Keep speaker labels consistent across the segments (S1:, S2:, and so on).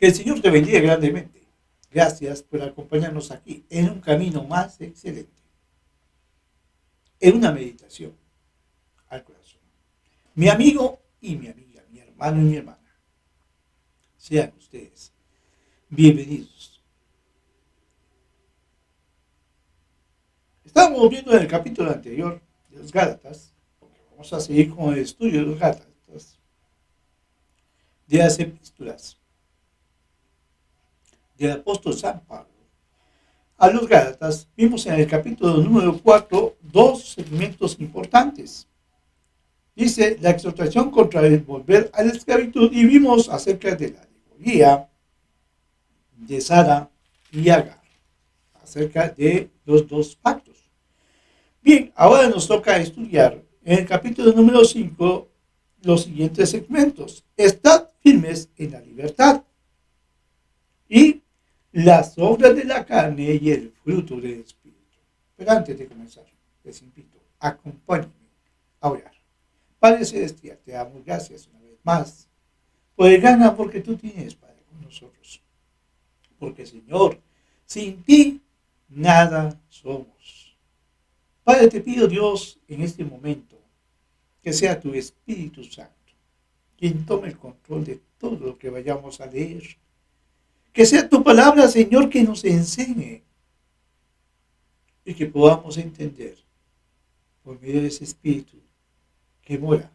S1: Que el Señor te bendiga grandemente. Gracias por acompañarnos aquí en un camino más excelente, en una meditación al corazón. Mi amigo y mi amiga, mi hermano y mi hermana, sean ustedes bienvenidos. Estábamos viendo en el capítulo anterior de los Gálatas, porque vamos a seguir con el estudio de los Gálatas, de las epístolas del apóstol San Pablo a los Gálatas. Vimos en el capítulo número 4 dos segmentos importantes. Dice la exhortación contra el volver a la esclavitud, y vimos acerca de la alegoría de Sara y Agar, acerca de los dos pactos. Bien, ahora nos toca estudiar en el capítulo número 5 los siguientes segmentos. Estad firmes en la libertad y las obras de la carne y el fruto del Espíritu. Pero antes de comenzar, les invito, acompáñenme a orar. Padre Celestial, te damos gracias una vez más por el gran amor que tú tienes, Padre, con nosotros. Porque, Señor, sin ti nada somos. Padre, te pido, Dios, en este momento, que sea tu Espíritu Santo quien tome el control de todo lo que vayamos a leer. Que sea tu palabra, Señor, que nos enseñe y que podamos entender por medio de ese Espíritu que mora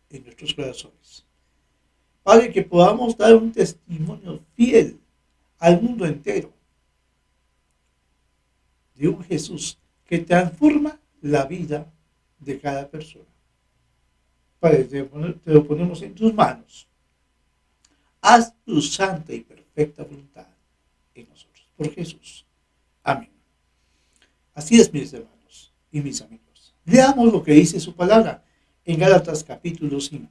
S1: en nuestros corazones. Padre, que podamos dar un testimonio fiel al mundo entero de un Jesús que transforma la vida de cada persona. Padre, te lo ponemos en tus manos. Haz tu santa y perfecta voluntad en nosotros. Por Jesús. Amén. Así es, mis hermanos y mis amigos. Leamos lo que dice su palabra en Gálatas capítulo 5.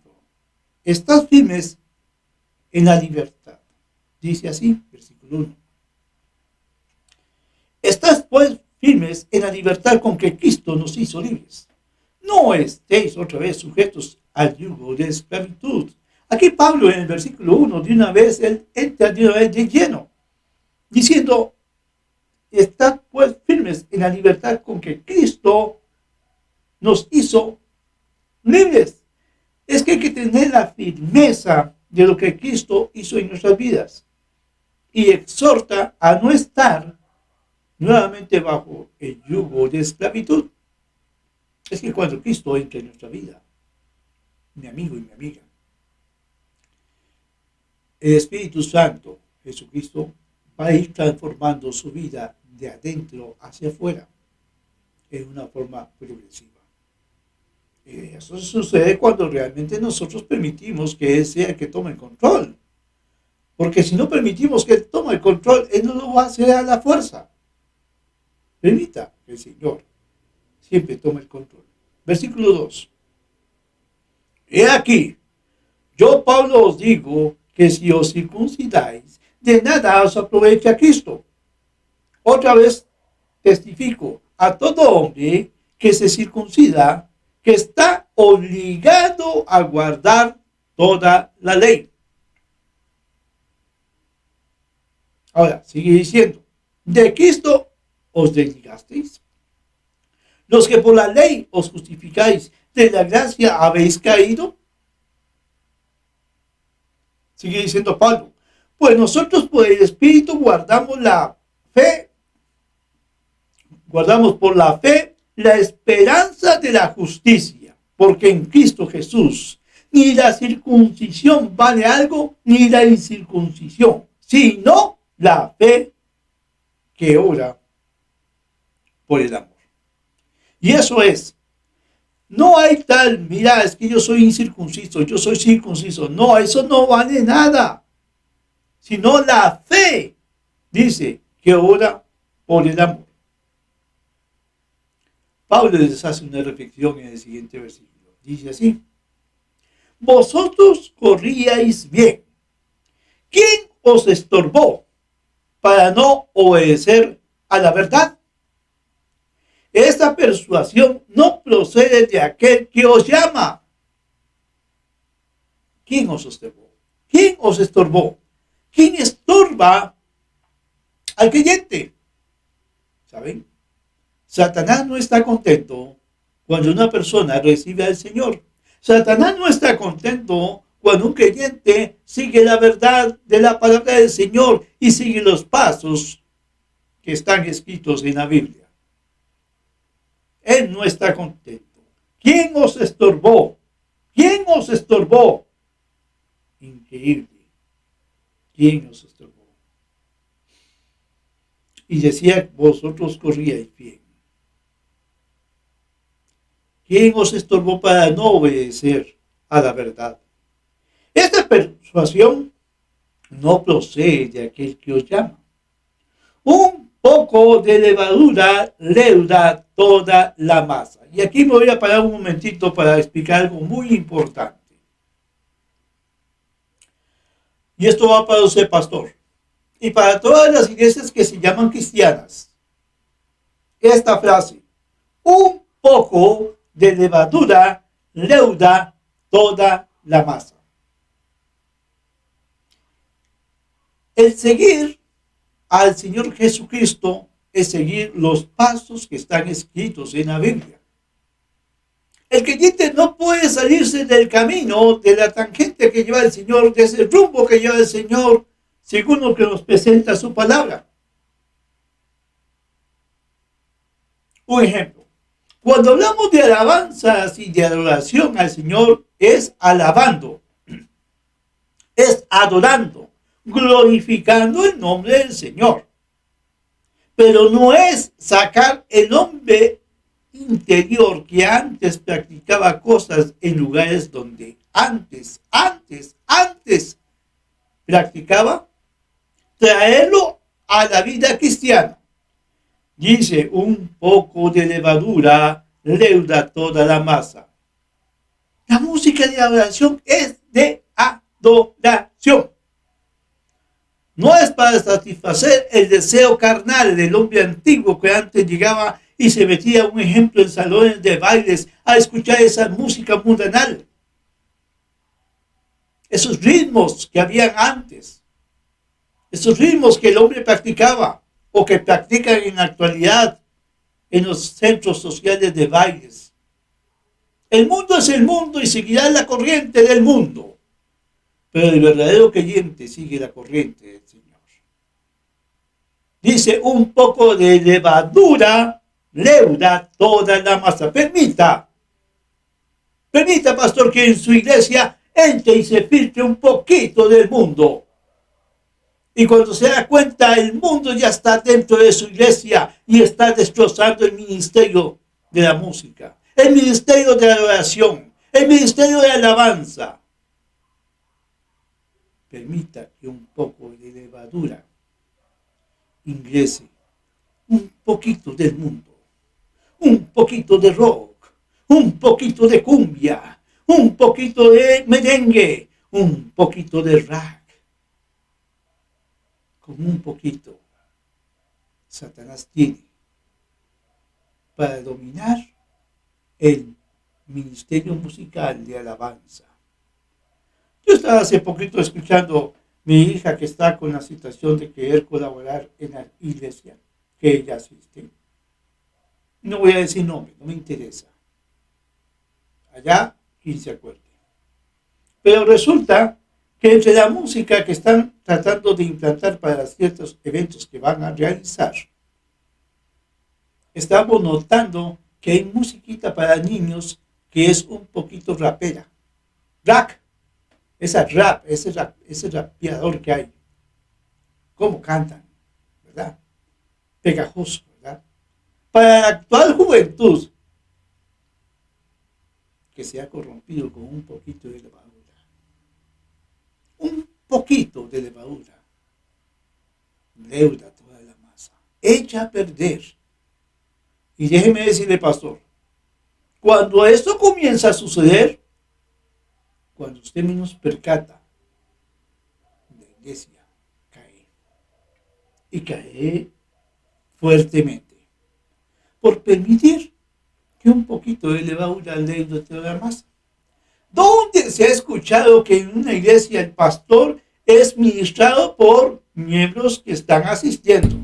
S1: Estad firmes en la libertad. Dice así, versículo 1. Estad pues firmes en la libertad con que Cristo nos hizo libres. No estéis otra vez sujetos al yugo de esclavitud. Aquí Pablo en el versículo 1 de una vez, él entra de una vez de lleno, diciendo, estad pues firmes en la libertad con que Cristo nos hizo libres. Es que hay que tener la firmeza de lo que Cristo hizo en nuestras vidas. Y exhorta a no estar nuevamente bajo el yugo de esclavitud. Es que cuando Cristo entra en nuestra vida, mi amigo y mi amiga, el Espíritu Santo, Jesucristo, va a ir transformando su vida de adentro hacia afuera en una forma progresiva. Eso sucede cuando realmente nosotros permitimos que Él sea el que tome el control. Porque si no permitimos que Él tome el control, Él no lo va a hacer a la fuerza. Permita que el Señor siempre tome el control. Versículo 2. He aquí, yo Pablo os digo que si os circuncidáis, de nada os aprovecha Cristo. Otra vez testifico a todo hombre que se circuncida, que está obligado a guardar toda la ley. Ahora, sigue diciendo, de Cristo os desligasteis. Los que por la ley os justificáis, de la gracia habéis caído. Sigue diciendo Pablo, pues nosotros por el Espíritu guardamos por la fe la esperanza de la justicia, porque en Cristo Jesús ni la circuncisión vale algo, ni la incircuncisión, sino la fe que obra por el amor. Y eso es, no hay tal, mira, es que yo soy incircunciso, yo soy circunciso. No, eso no vale nada. Sino la fe, dice, que obra por el amor. Pablo les hace una reflexión en el siguiente versículo. Dice así, vosotros corríais bien. ¿Quién os estorbó para no obedecer a la verdad? Esta persuasión no procede de aquel que os llama. ¿Quién os estorbó? ¿Quién os estorbó? ¿Quién estorba al creyente? ¿Saben? Satanás no está contento cuando una persona recibe al Señor. Satanás no está contento cuando un creyente sigue la verdad de la palabra del Señor y sigue los pasos que están escritos en la Biblia. Él no está contento. ¿Quién os estorbó? ¿Quién os estorbó? Increíble. ¿Quién os estorbó? Y decía, vosotros corríais bien. ¿Quién os estorbó para no obedecer a la verdad? Esta persuasión no procede de aquel que os llama. Un poco de levadura leuda toda la masa. Y aquí me voy a parar un momentito para explicar algo muy importante. Y esto va para usted, pastor. Y para todas las iglesias que se llaman cristianas. Esta frase, un poco de levadura leuda toda la masa. El seguir al Señor Jesucristo es seguir los pasos que están escritos en la Biblia. El creyente no puede salirse del camino, de la tangente que lleva el Señor, de ese rumbo que lleva el Señor, según lo que nos presenta su palabra. Un ejemplo. Cuando hablamos de alabanzas y de adoración al Señor, es alabando, es adorando, glorificando el nombre del Señor. Pero no es sacar el hombre interior que antes practicaba cosas en lugares donde antes practicaba, traerlo a la vida cristiana. Dice, un poco de levadura leuda toda la masa. La música de adoración es de adoración. No es para satisfacer el deseo carnal del hombre antiguo que antes llegaba y se metía, un ejemplo, en salones de bailes a escuchar esa música mundanal. Esos ritmos que habían antes. Esos ritmos que el hombre practicaba o que practican en la actualidad en los centros sociales de bailes. El mundo es el mundo y seguirá la corriente del mundo. Pero el verdadero creyente sigue la corriente del Señor. Dice, un poco de levadura leuda toda la masa. Permita, pastor, que en su iglesia entre y se filtre un poquito del mundo. Y cuando se da cuenta, el mundo ya está dentro de su iglesia y está destrozando el ministerio de la música, el ministerio de la adoración, el ministerio de la alabanza. Permita que un poco de levadura ingrese, un poquito del mundo, un poquito de rock, un poquito de cumbia, un poquito de merengue, un poquito de rap. Con un poquito, Satanás tiene para dominar el ministerio musical de alabanza. Yo estaba hace poquito escuchando a mi hija que está con la situación de querer colaborar en la iglesia que ella asiste. No voy a decir nombre, no me interesa. Allá, quien se acuerde. Pero resulta que entre la música que están tratando de implantar para ciertos eventos que van a realizar, estamos notando que hay musiquita para niños que es un poquito rapera. Ese rapeador que hay. Cómo cantan, ¿verdad? Pegajoso, ¿verdad? Para la actual juventud que se ha corrompido con un poquito de levadura. Un poquito de levadura leuda toda la masa, echa a perder. Y déjeme decirle, pastor, cuando esto comienza a suceder, cuando usted menos percata, la iglesia cae. Y cae fuertemente. Por permitir que un poquito de levadura leuda toda la masa. ¿Dónde se ha escuchado que en una iglesia el pastor es ministrado por miembros que están asistiendo?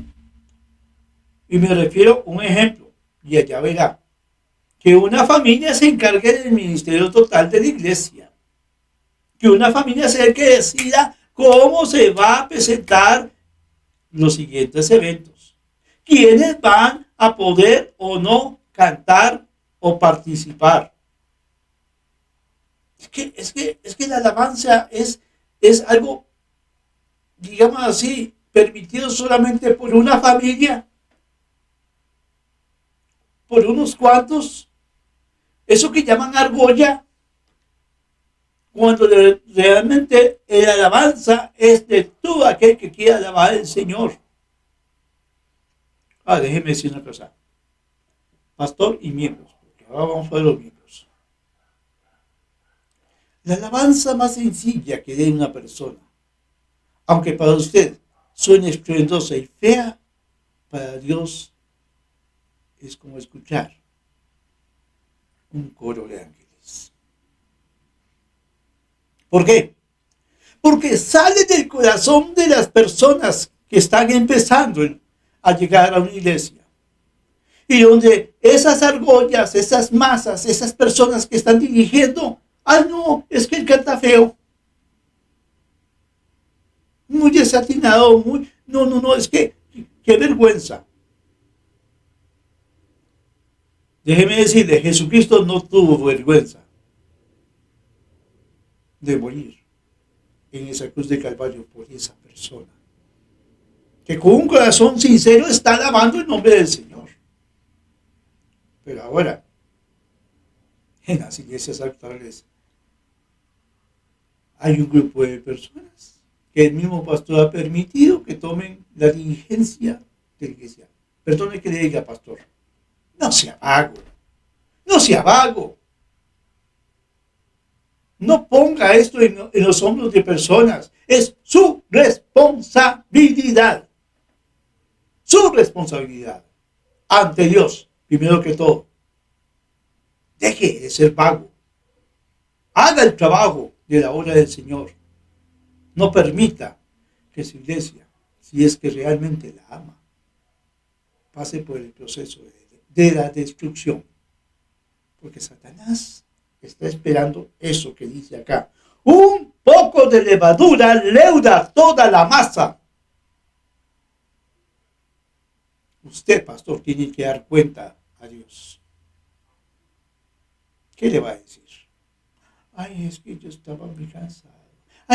S1: Y me refiero a un ejemplo, y allá verá, que una familia se encargue del ministerio total de la iglesia, que una familia sea el que decida cómo se va a presentar los siguientes eventos, quiénes van a poder o no cantar o participar. Es que la alabanza es algo, digamos así, permitido solamente por una familia, por unos cuantos. Eso que llaman argolla, cuando realmente la alabanza es de todo aquel que quiera alabar al Señor. Déjeme decir una cosa. Pastor y miembros, porque ahora vamos a ver los miembros. La alabanza más sencilla que dé una persona, aunque para usted suene estruendosa y fea, para Dios es como escuchar un coro de ángeles. ¿Por qué? Porque sale del corazón de las personas que están empezando a llegar a una iglesia. Y donde esas argollas, esas masas, esas personas que están dirigiendo, no, es que él canta feo. Muy desatinado, no, es que, qué vergüenza. Déjeme decirle, Jesucristo no tuvo vergüenza de morir en esa cruz de Calvario por esa persona, que con un corazón sincero está alabando el nombre del Señor. Pero ahora, en las iglesias actuales, hay un grupo de personas que el mismo pastor ha permitido que tomen la dirigencia de la iglesia. Perdone que le diga, pastor, no sea vago. No ponga esto en los hombros de personas. Es su responsabilidad. Su responsabilidad ante Dios, primero que todo. Deje de ser vago. Haga el trabajo de la obra del Señor. No permita que su iglesia, si es que realmente la ama, pase por el proceso de la destrucción. Porque Satanás está esperando eso que dice acá. Un poco de levadura leuda toda la masa. Usted, pastor, tiene que dar cuenta a Dios. ¿Qué le va a decir? Es que yo estaba muy cansado.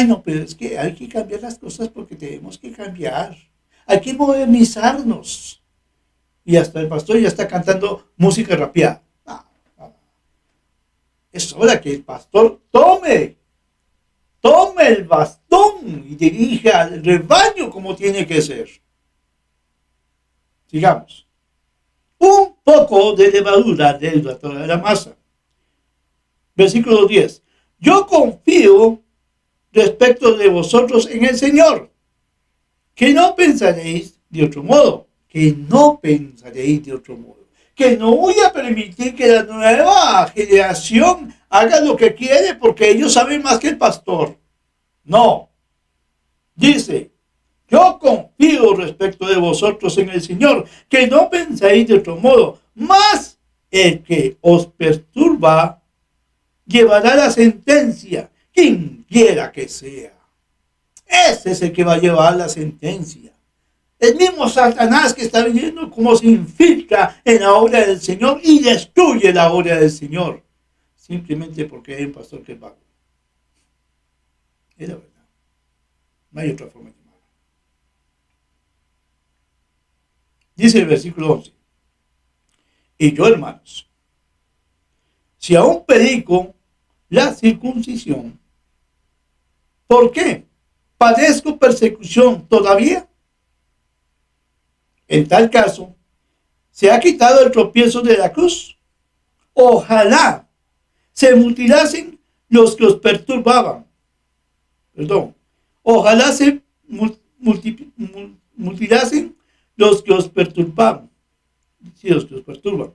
S1: No, pero es que hay que cambiar las cosas porque tenemos que cambiar. Hay que modernizarnos. Y hasta el pastor ya está cantando música rapeada. Es hora que el pastor tome el bastón y dirija al rebaño como tiene que ser. Sigamos. Un poco de levadura leuda toda la masa. Versículo 10. Yo confío respecto de vosotros en el Señor, que no pensaréis de otro modo, que no voy a permitir que la nueva generación haga lo que quiere porque ellos saben más que el pastor. No. Dice, yo confío respecto de vosotros en el Señor, que no pensáis de otro modo, mas el que os perturba llevará la sentencia, quien quiera que sea. Ese es el que va a llevar la sentencia. El mismo Satanás que está viendo cómo se infiltra en la obra del Señor y destruye la obra del Señor. Simplemente porque hay un pastor que es vago. Es la verdad. No hay otra forma de llamarlo. Dice el versículo 11. Y yo, hermanos, si aún predico la circuncisión, ¿por qué? ¿Padezco persecución todavía? En tal caso, ¿se ha quitado el tropiezo de la cruz? Ojalá se mutilasen los que os perturbaban. Ojalá se mutilasen los que os perturbaban. Sí, los que os perturban.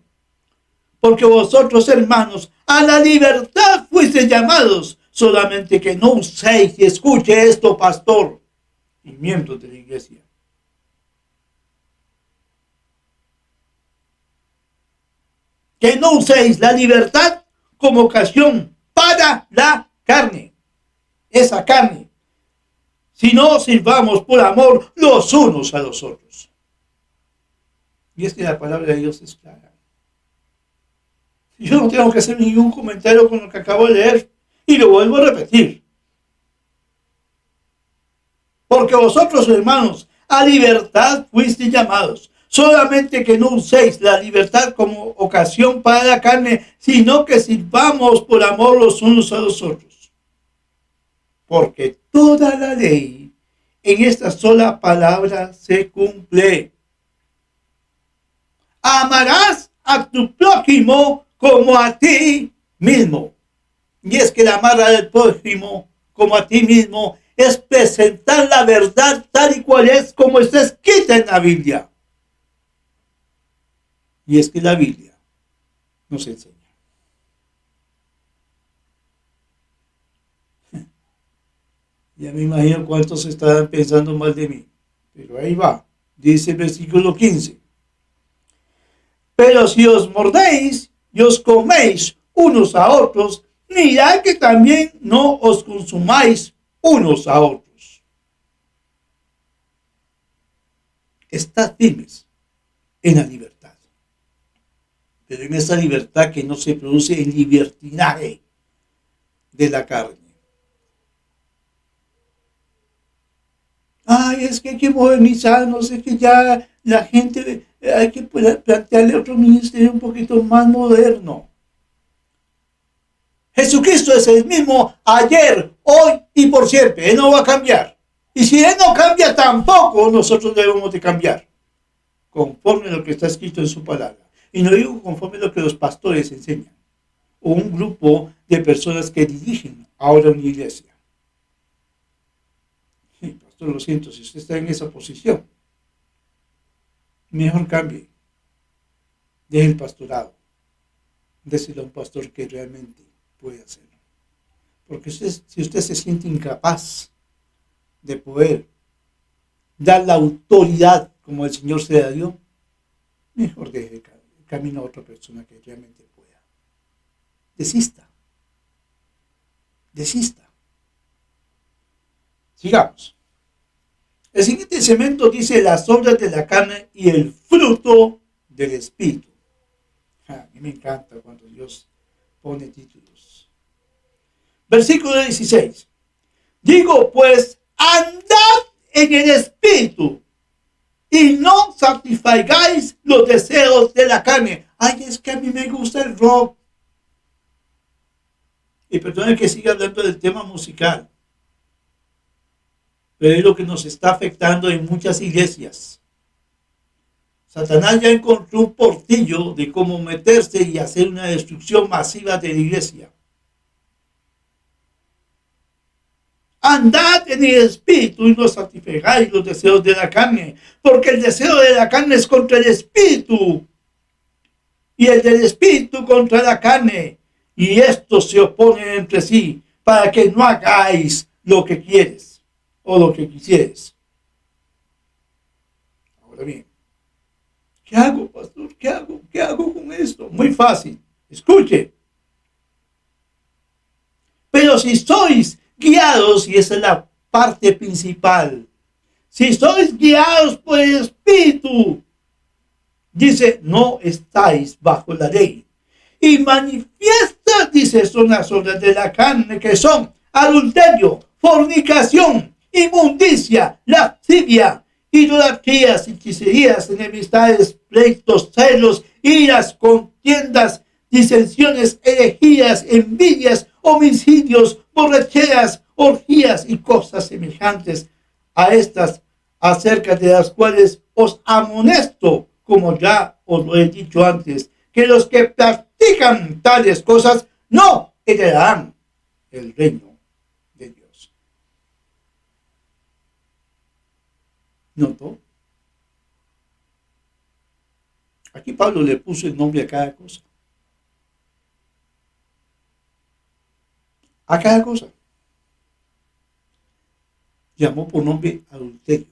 S1: porque vosotros, hermanos, a la libertad fuisteis llamados, solamente que no uséis, y escuche esto, pastor y miembros de la iglesia. Que no uséis la libertad como ocasión para la carne, esa carne, sino sirvamos por amor los unos a los otros. Y es que la palabra de Dios es clara. Yo no tengo que hacer ningún comentario con lo que acabo de leer, y lo vuelvo a repetir. Porque vosotros, hermanos, a libertad fuisteis llamados, solamente que no uséis la libertad como ocasión para la carne, sino que sirvamos por amor los unos a los otros. Porque toda la ley en esta sola palabra se cumple. Amarás a tu prójimo como a ti mismo. Y es que la amar al prójimo como a ti mismo es presentar la verdad tal y cual es, como está escrita en la Biblia. Y es que la Biblia nos enseña. Ya me imagino cuántos estarán pensando mal de mí. Pero ahí va. Dice el versículo 15. Pero si os mordéis y os coméis unos a otros, mirad que también no os consumáis unos a otros. Estad firmes en la libertad. Pero en esa libertad que no se produce en libertinaje de la carne. Ay, es que hay que modernizarnos, es que ya la gente, hay que plantearle otro ministerio un poquito más moderno. Jesucristo es el mismo ayer, hoy y por siempre. Él no va a cambiar. Y si Él no cambia, tampoco nosotros debemos de cambiar. Conforme a lo que está escrito en su palabra. Y no digo conforme a lo que los pastores enseñan. O un grupo de personas que dirigen ahora una iglesia. Lo siento, si usted está en esa posición, mejor cambie. Deje el pastorado. Déselo a un pastor que realmente puede hacerlo. Porque si usted se siente incapaz de poder dar la autoridad como el Señor se la dio, mejor deje el camino a otra persona que realmente pueda. Desista. Sigamos. El siguiente segmento dice las obras de la carne y el fruto del Espíritu. A mí me encanta cuando Dios pone títulos. Versículo 16. Digo pues, andad en el Espíritu y no satisfagáis los deseos de la carne. Ay, es que a mí me gusta el rock. Y perdone que siga hablando del tema musical. Pero es lo que nos está afectando en muchas iglesias. Satanás ya encontró un portillo de cómo meterse y hacer una destrucción masiva de la iglesia. Andad en el Espíritu y no satisfagáis los deseos de la carne, porque el deseo de la carne es contra el Espíritu, y el del Espíritu contra la carne, y estos se oponen entre sí, para que no hagáis lo que quieres. O lo que quisieres. Ahora bien, ¿qué hago, pastor? ¿Qué hago? ¿Qué hago con esto? Muy fácil. Escuche. Pero si sois guiados, y esa es la parte principal, si sois guiados por el Espíritu, dice, no estáis bajo la ley. Y manifiestas, dice, son las obras de la carne, que son adulterio, fornicación, inmundicia, lascivia, idolatrías, hechicerías, enemistades, pleitos, celos, iras, contiendas, disensiones, herejías, envidias, homicidios, borracheras, orgías y cosas semejantes a estas, acerca de las cuales os amonesto, como ya os lo he dicho antes, que los que practican tales cosas no heredarán el reino de Dios. ¿Notó? Aquí Pablo le puso el nombre a cada cosa. A cada cosa llamó por nombre adulterio.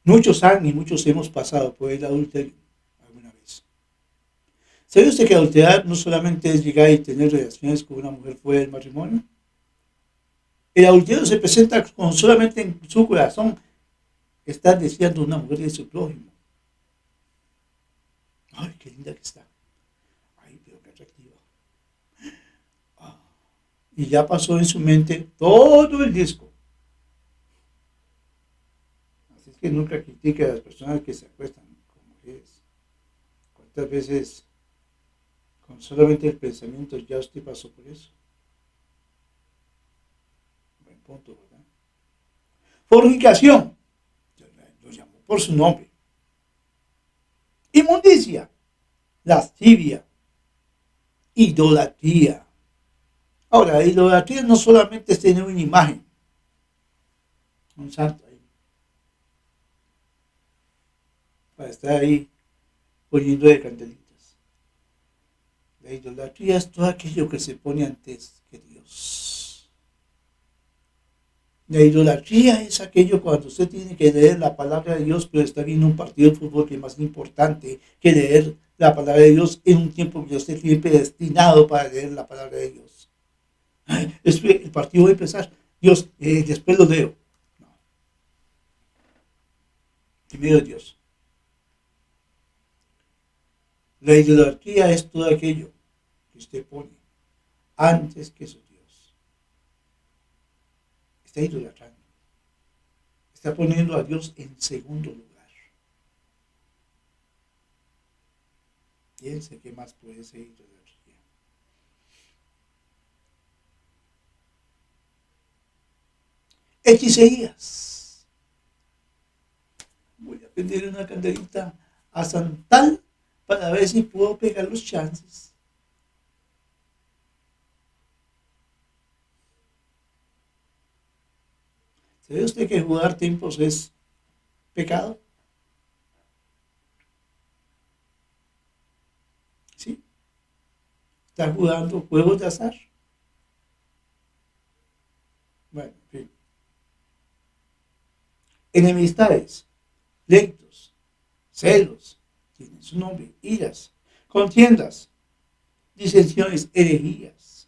S1: Muchos han y muchos hemos pasado por el adulterio alguna vez. ¿Sabe usted que adulterar no solamente es llegar y tener relaciones con una mujer fuera del matrimonio? El adulterio se presenta con solamente en su corazón estar deseando una mujer de su prójimo. Ay, qué linda que está. Ay, pero qué atractiva. Ah, y ya pasó en su mente todo el disco. Así es que nunca critique a las personas que se acuestan con mujeres. ¿Cuántas veces con solamente el pensamiento ya usted pasó por eso? Buen punto, ¿verdad? Fornicación. Lo llamó por su nombre. Inmundicia. Lascivia. Idolatría. Ahora, la idolatría no solamente es tener una imagen, un santo ahí, para estar ahí poniendo de candelitas. La idolatría es todo aquello que se pone antes que Dios. La idolatría es aquello cuando usted tiene que leer la palabra de Dios, pero está viendo un partido de fútbol que es más importante que leer la palabra de Dios en un tiempo que usted tiene predestinado para leer la palabra de Dios. El partido va a empezar. Dios, después lo leo. No. Primero Dios. La idolatría es todo aquello que usted pone antes que su Dios. Está idolatrando. Está poniendo a Dios en segundo lugar. Piense qué más puede ser idolatría. Hechicerías. Voy a prender una candelita a Santal para ver si puedo pegar los chances. ¿Sabe usted que jugar tiempos es pecado? ¿Sí? Está jugando juegos de azar. Bueno, en fin. Enemistades, pleitos, celos, tienen su nombre, iras, contiendas, disensiones, herejías,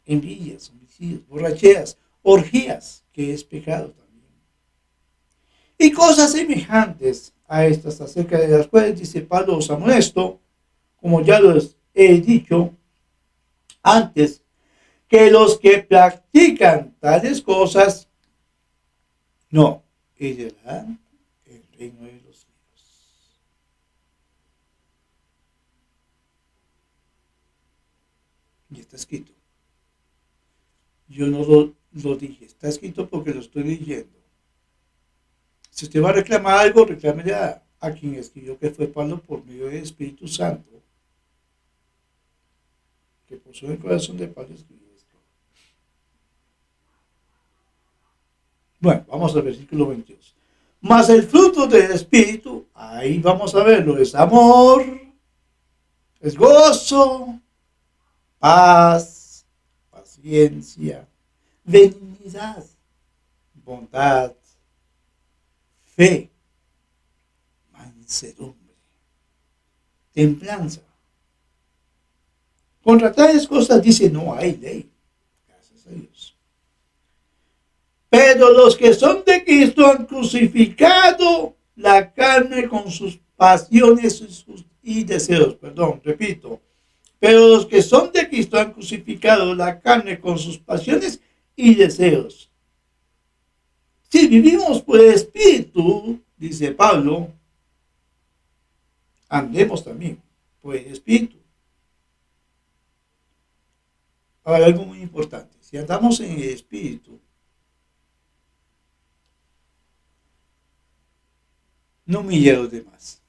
S1: envidias, homicidios, borracheras, orgías, que es pecado también. Y cosas semejantes a estas, acerca de las cuales dice Pablo: os amonesto, como ya los he dicho antes, que los que practican tales cosas no heredarán el reino de los cielos. Y está escrito. Yo no lo dije, está escrito porque lo estoy leyendo. Si usted va a reclamar algo, reclámele a quien escribió, que fue Pablo, por medio del Espíritu Santo, que puso en el corazón de Pablo escribió esto. Bueno, vamos al versículo 22. Mas el fruto del Espíritu, ahí vamos a verlo, es amor, es gozo, paz, paciencia, benignidad, bondad, fe, mansedumbre, templanza. Contra tales cosas dice: no hay ley. Gracias a Dios. Pero los que son de Cristo han crucificado la carne con sus pasiones y deseos. Perdón, repito. Pero los que son de Cristo han crucificado la carne con sus pasiones y deseos. Si vivimos por el Espíritu, dice Pablo, andemos también por el Espíritu. Ahora, algo muy importante. Si andamos en el Espíritu, no humille a los demás.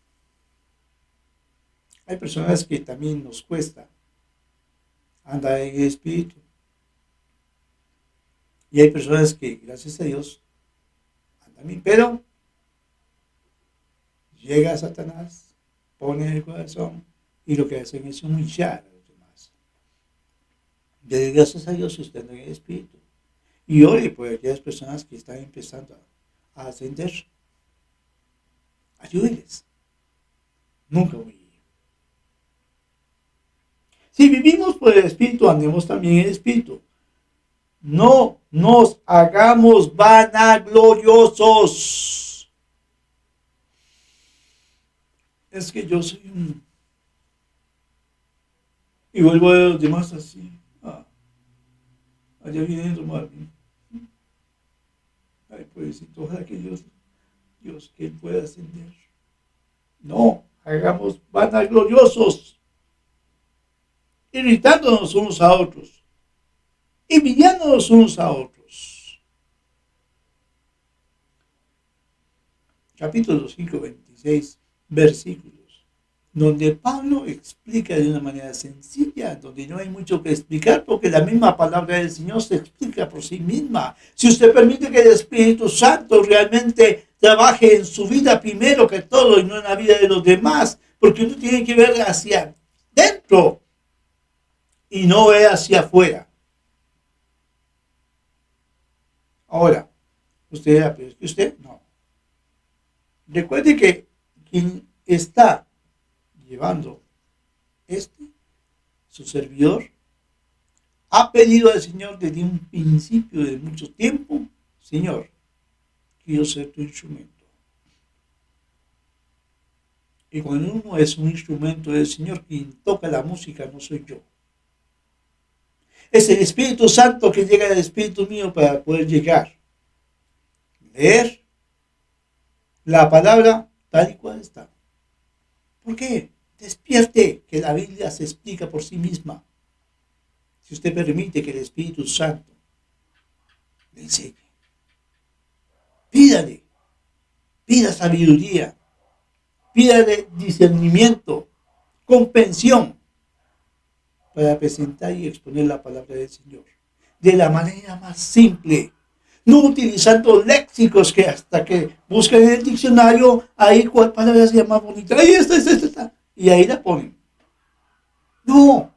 S1: Hay personas que también nos cuesta andar en el Espíritu. Y hay personas que, gracias a Dios, andan bien. Pero llega Satanás, pone en el corazón y lo que hacen es humillar a los demás. Dele gracias a Dios si usted anda en el Espíritu. Y ore por aquellas personas que están empezando a ascender. Ayúdenles. Nunca humille. Si vivimos por el Espíritu, andemos también en el Espíritu. No nos hagamos vanagloriosos. Es que yo soy un... Y vuelvo a ver a los demás así. Allá vienen a tomarme. Ay, pobrecito, ojalá que Dios, que Él pueda ascender. No, hagamos vanagloriosos. Irritándonos unos a otros. Envidiándonos unos a otros. Capítulo 5, 26 versículos, donde Pablo explica de una manera sencilla, donde no hay mucho que explicar, porque la misma palabra del Señor se explica por sí misma. Si usted permite que el Espíritu Santo realmente trabaje en su vida primero que todo y no en la vida de los demás, porque uno tiene que ver hacia dentro y no ver hacia afuera. Ahora, usted dirá, pero es que usted no. Recuerde que quien está llevando su servidor, ha pedido al Señor desde un principio de mucho tiempo: Señor, quiero ser tu instrumento. Y cuando uno es un instrumento del Señor, quien toca la música no soy yo. Es el Espíritu Santo que llega al Espíritu mío para poder llegar. Leer la palabra tal y cual está. ¿Por qué? Despierte, que la Biblia se explica por sí misma. Si usted permite que el Espíritu Santo le enseñe. Pídale. Pida sabiduría. Pídale discernimiento, comprensión, para presentar y exponer la palabra del Señor. De la manera más simple. No utilizando léxicos que hasta que buscan en el diccionario, ahí cuál palabra se llama bonita. Ahí está. Y ahí la ponen. No.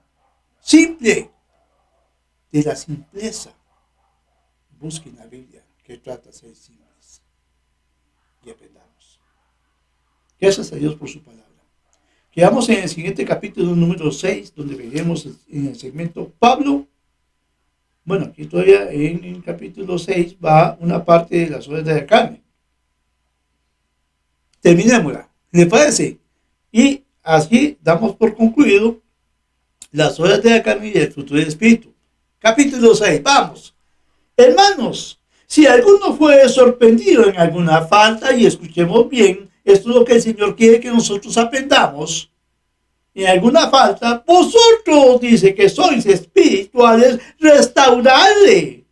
S1: Simple. De la simpleza. Busquen la Biblia, que trata de ser simples. Y aprendamos. Gracias a Dios por su palabra. Quedamos en el siguiente capítulo número 6, donde veremos en el segmento Pablo. Bueno, aquí todavía en el capítulo 6 va una parte de las obras de la carne. Terminémosla, ¿le parece? Y así damos por concluido las obras de la carne y el fruto del Espíritu. Capítulo 6, vamos. Hermanos, si alguno fue sorprendido en alguna falta, y escuchemos bien, esto es lo que el Señor quiere que nosotros aprendamos. En alguna falta, vosotros, dice, que sois espirituales, restauradle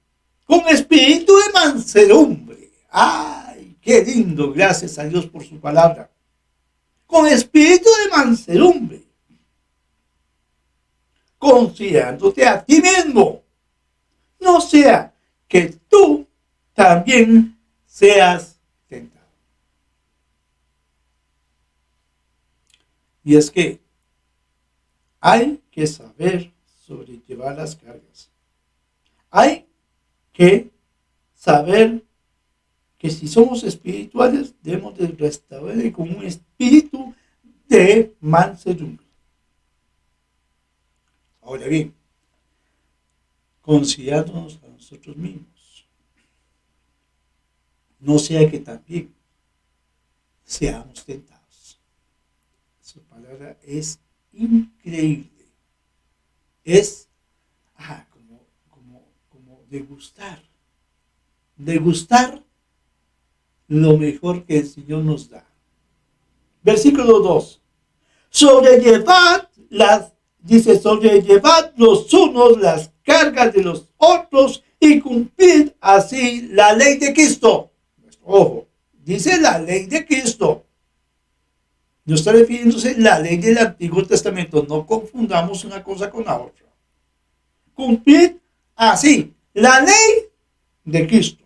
S1: con espíritu de mansedumbre. ¡Ay, qué lindo! Gracias a Dios por su palabra. Con espíritu de mansedumbre. Considerándote a ti mismo. No sea que tú también seas tentado. Y es que hay que saber sobrellevar las cargas. Hay que saber que si somos espirituales, debemos de restaurar con un espíritu de mansedumbre. Ahora bien, considerándonos a nosotros mismos, no sea que también seamos tentados. Su palabra es increíble. Es como degustar lo mejor que el Señor nos da. Versículo 2. Sobrellevad los unos las cargas de los otros y cumplid así la ley de Cristo. Ojo, dice la ley de Cristo. No está refiriéndose a la ley del Antiguo Testamento. No confundamos una cosa con la otra. Cumplid así la ley de Cristo.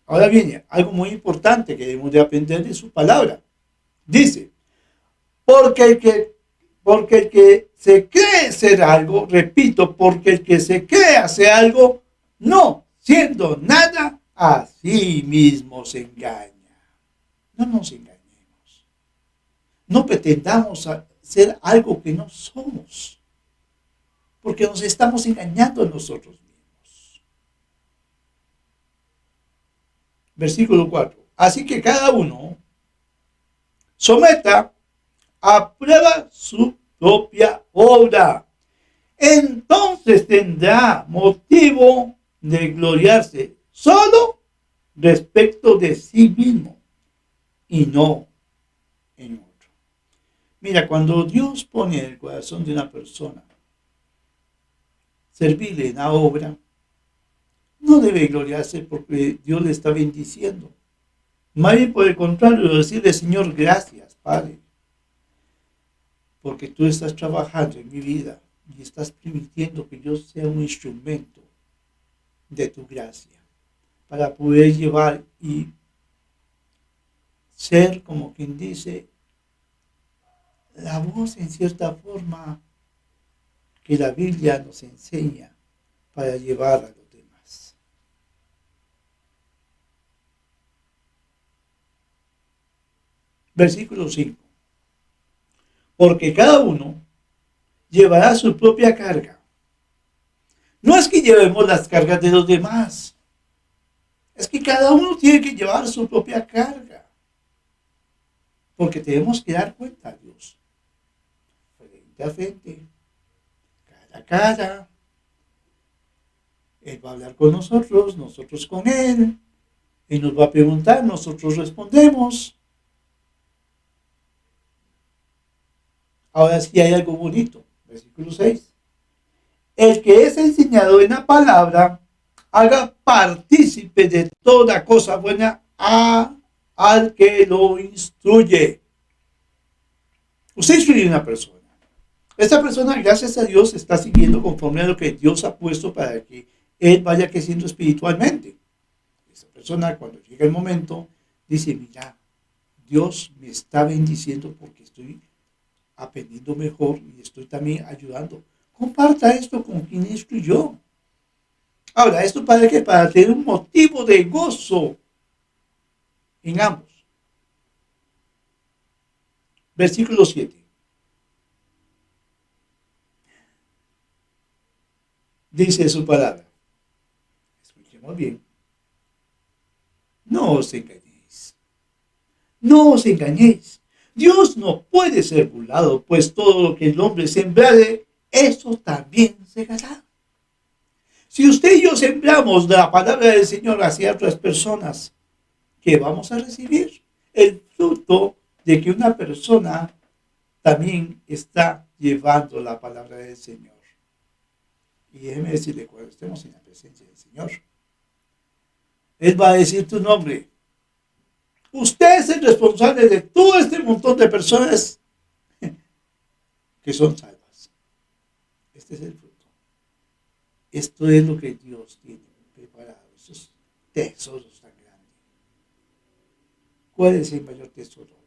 S1: Ahora viene algo muy importante que debemos de aprender de su palabra. Dice, Porque el que se cree ser algo, repito, porque el que se cree hacer algo, no siendo nada, a sí mismo se engaña. No nos engañemos. No pretendamos ser algo que no somos, porque nos estamos engañando a nosotros mismos. Versículo 4. Así que cada uno someta a prueba su propia obra. Entonces tendrá motivo de gloriarse solo respecto de sí mismo y no en otro. Mira, cuando Dios pone en el corazón de una persona servirle en la obra, no debe gloriarse porque Dios le está bendiciendo. Más bien por el contrario, decirle, Señor, gracias, Padre, porque tú estás trabajando en mi vida y estás permitiendo que yo sea un instrumento de tu gracia para poder llevar y ser, como quien dice, la voz en cierta forma que la Biblia nos enseña para llevar a los demás. Versículo 5. Porque cada uno llevará su propia carga. No es que llevemos las cargas de los demás, es que cada uno tiene que llevar su propia carga. Porque tenemos que dar cuenta a Dios. Frente a frente, cara a cara. Él va a hablar con nosotros, nosotros con Él. Él nos va a preguntar, nosotros respondemos. Ahora sí hay algo bonito. Versículo 6. El que es enseñado en la palabra, haga partícipe de toda cosa buena al que lo instruye. Usted instruye a una persona. Esta persona, gracias a Dios, está siguiendo conforme a lo que Dios ha puesto para que él vaya creciendo espiritualmente. Esa persona, cuando llega el momento, dice, mira, Dios me está bendiciendo porque estoy aprendiendo mejor y estoy también ayudando. Comparta esto con quien instruyó. Ahora, ¿esto para qué? Para tener un motivo de gozo en ambos. Versículo 7. Dice su palabra. Escuchemos bien. No os engañéis. No os engañéis. Dios no puede ser burlado, pues todo lo que el hombre sembrare, eso también segará. Si usted y yo sembramos la palabra del Señor hacia otras personas, ¿qué vamos a recibir? El fruto de que una persona también está llevando la palabra del Señor. Y déjeme decirle, cuando estemos en la presencia del Señor, Él va a decir tu nombre. Usted es el responsable de todo este montón de personas que son salvas. Este es el fruto. Esto es lo que Dios tiene preparado, esos tesoros tan grandes. ¿Cuál es el mayor tesoro?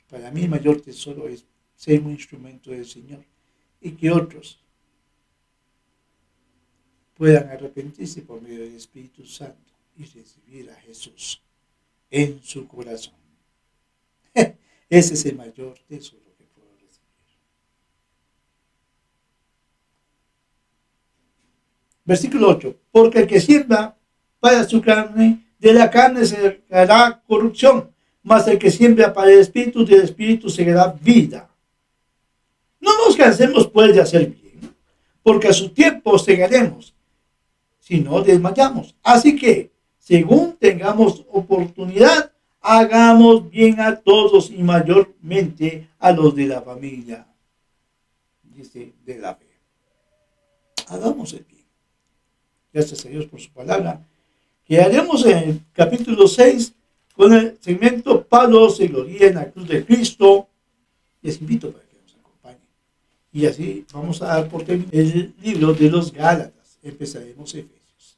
S1: Para mí el mayor tesoro es ser un instrumento del Señor y que otros puedan arrepentirse por medio del Espíritu Santo y recibir a Jesús en su corazón. Ese es el mayor tesoro que puedo recibir. Versículo 8. Porque el que siembra para su carne, de la carne se hará corrupción, mas el que siembra para el Espíritu, del Espíritu se hará vida. No nos cansemos pues de hacer bien, porque a su tiempo segaremos, si no desmayamos. Así que, según tengamos oportunidad, hagamos bien a todos y mayormente a los de la familia, dice, de la fe. Hagamos el bien. Gracias a Dios por su palabra. Quedaremos en el capítulo 6 con el segmento Pablo se gloría en la cruz de Cristo. Les invito para que nos acompañen. Y así vamos a dar por término el libro de los Gálatas. Empezaremos Efesios.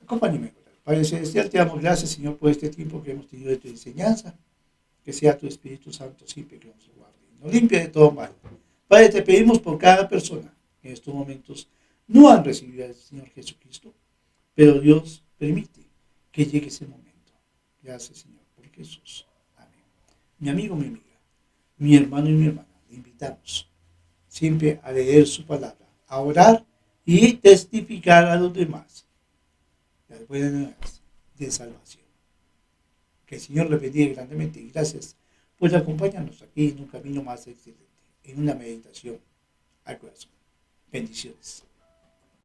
S1: Acompáñenme. Padre Celestial, te damos gracias, Señor, por este tiempo que hemos tenido de tu enseñanza. Que sea tu Espíritu Santo siempre que nos guarde. nos limpia de todo mal. Padre, te pedimos por cada persona que en estos momentos no han recibido al Señor Jesucristo, pero Dios permite que llegue ese momento. Gracias, Señor, por Jesús. Amén. Mi amigo, mi amiga, mi hermano y mi hermana, le invitamos siempre a leer su palabra, a orar y testificar a los demás las buenas nuevas de salvación. Que el Señor le bendiga grandemente y gracias por acompañarnos aquí en un camino más excelente, en una meditación al corazón. Bendiciones.